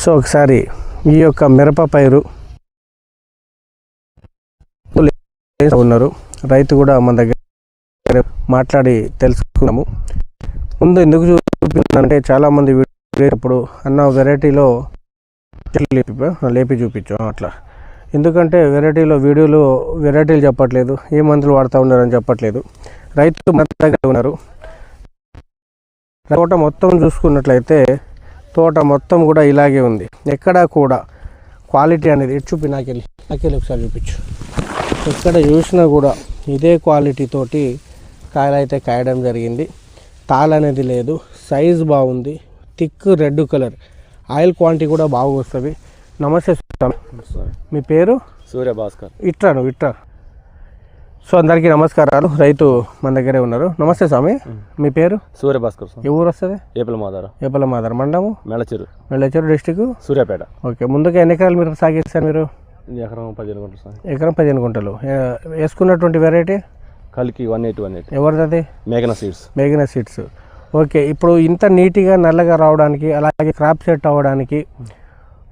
So ఒకసారి ఈ యొక్క మిరప పైరు ఉన్నారు, రైతు కూడా మన దగ్గర మాట్లాడి తెలుసుకున్నాము. ముందు ఎందుకు చూపించానంటే చాలామంది వీడియో అన్న వెరైటీలో లేపి చూపించు అట్లా, ఎందుకంటే వీడియోలో వెరైటీలు చెప్పట్లేదు, ఏ మందులు వాడుతూ ఉన్నారని చెప్పట్లేదు. రైతు మన దగ్గర ఉన్నారు. తోట మొత్తం చూసుకున్నట్లయితే తోట మొత్తం కూడా ఇలాగే ఉంది, ఎక్కడా కూడా క్వాలిటీ అనేది చూపి నాకెళ్ళి ఒకసారి చూపించు. ఎక్కడ చూసినా కూడా ఇదే క్వాలిటీ తోటి కాయలు అయితే కాయడం జరిగింది. తాల్ అనేది లేదు, సైజ్ బాగుంది, thick red colour, oil quantity కూడా బాగా వస్తుంది. నమస్తే స్వామి, మీ పేరు? సూర్యభాస్కర్. ఇట్రా. సో అందరికీ నమస్కారాలు, రైతు మన దగ్గరే ఉన్నారు. నమస్తే స్వామి, మీ పేరు? సూర్యభాస్కర్. ఏ ఊరు వస్తుంది? ఏపలమాదార మండలము మెల్లచెరు డిస్టిక్ సూర్యాపేట. ఓకే, ముందుగా ఎన్ని ఎకరాలు మీరు సాగిస్తారు? మీరు ఎకరం 15 గుంటలు సార్. ఎకరం 15 గుంటలు. వేసుకున్నటువంటి వెరైటీ కలికి 180. ఎవరిది అది? మేఘనా సీడ్స్. ఓకే, ఇప్పుడు ఇంత నీట్గా నల్లగా రావడానికి, అలాగే క్రాప్ సెట్ అవ్వడానికి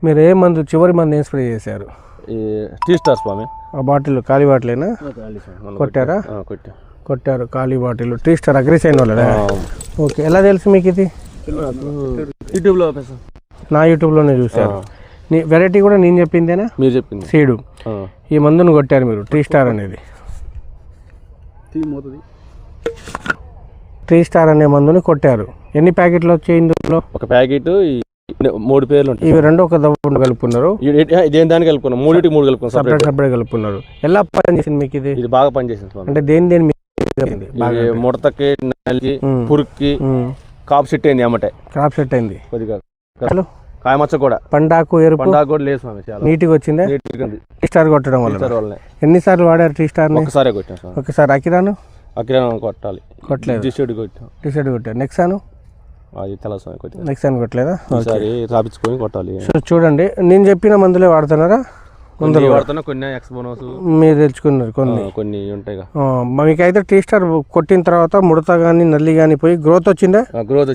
మీరు ఏ మందు, చివరి మందు ఏం స్ప్రే చేశారు? ఈ టీ స్టార్ స్వామి. ఆ బాటిల్ ఖాళీ బాటిలేనా? కొట్టారా? కొట్టారు ఖాళీ బాటిల్. టీ స్టార్ అగ్రిసైన్ వాళ్ళ. ఓకే, ఎలా తెలుసు మీకు ఇది? యూట్యూబ్లో నా యూట్యూబ్లోనే చూశారు. నీ వెరైటీ కూడా నేను చెప్పిందేనా? మీరు చెప్పింది. సీడు ఈ మందును కొట్టారు మీరు, టీ స్టార్ అనేది. టీ స్టార్ అనే మందుని కొట్టారు. ఎన్ని ప్యాకెట్లు వచ్చాయి ఇందులో? ఒక ప్యాకెట్ 3 పేర్లు ఉంటాయి. ఇవి రెండు ఒక దవ్వ కలుపుకున్నారు, దానికి కలుపుకున్నాం, 3 కలుపుకున్నాం, సపరేట్ కలుపుకున్నారు. ఎలా పని చేసింది మీకు ఇది? ఇది బాగా పనిచేసింది. అంటే దేని ముడతకి, నల్లికి, పురుగుకి కాప్ సెట్ అయింది. అమ్మటే క్రాప్ సెట్ అయింది. కొద్దిగా కాయమచ్చ కూడా, పండాకు ఎరుపు కూడా లేదు స్వామి. చాలా నీట్గా వచ్చిందా టీ స్టార్ కొట్టడం వల్ల? ఎన్నిసార్లు వాడారు టీ స్టార్? ఒకసారి కొట్టాం సార్. ఒకసారి అకిరాను కొట్టాలి, కొట్టలేదు. టీ షర్ట్ కొట్టారు. నెక్సాను అది తెల స్వామి కొట్టాను. నెక్సాను కొట్టలేదా? ఒకసారి రాపించుకొని కొట్టాలి. సో చూడండి, నేను చెప్పిన మందులే వాడుతున్నారా? ముందు వాడుతున్నా, కొన్ని ఎక్స్బోనస్ మీరు తెచ్చుకున్నారు, కొన్ని ఉంటాయి. మీకైతే టీ స్టార్ కొట్టిన తర్వాత ముడత కానీ నల్లి కానీ పోయి గ్రోత్ వచ్చిందా? గ్రోత్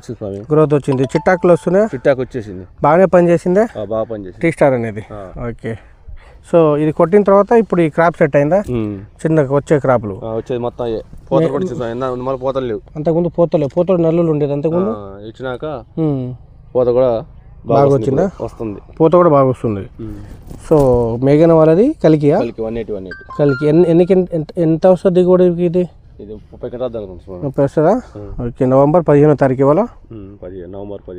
వచ్చింది. చిట్టాకులు వస్తున్నాయి? చిట్టాకు వచ్చేసింది. బాగానే పనిచేసిందా? బాగా పనిచేసింది టీ స్టార్ అనేది. ఓకే, సో ఇది కొట్టిన తర్వాత ఇప్పుడు ఈ క్రాప్ సెట్ అయిందా? చిన్న వచ్చే క్రాప్లు వచ్చేది మొత్తం పోతలు లేవు. అంతకుముందు పోతలు నల్లులు ఉండేది. అంతకుముందు ఇచ్చినాక పోత కూడా బాగా వచ్చిందా? వస్తుంది, పూత కూడా బాగా వస్తుంది. సో మేఘన వాళ్ళది కలికి 180. కలికి ఎంత వస్తుంది దిగుబడి ఇది? 30 వస్తుందా? ఓకే, నవంబర్ 15వ తారీఖు ఇవాళ. నవంబర్ 15.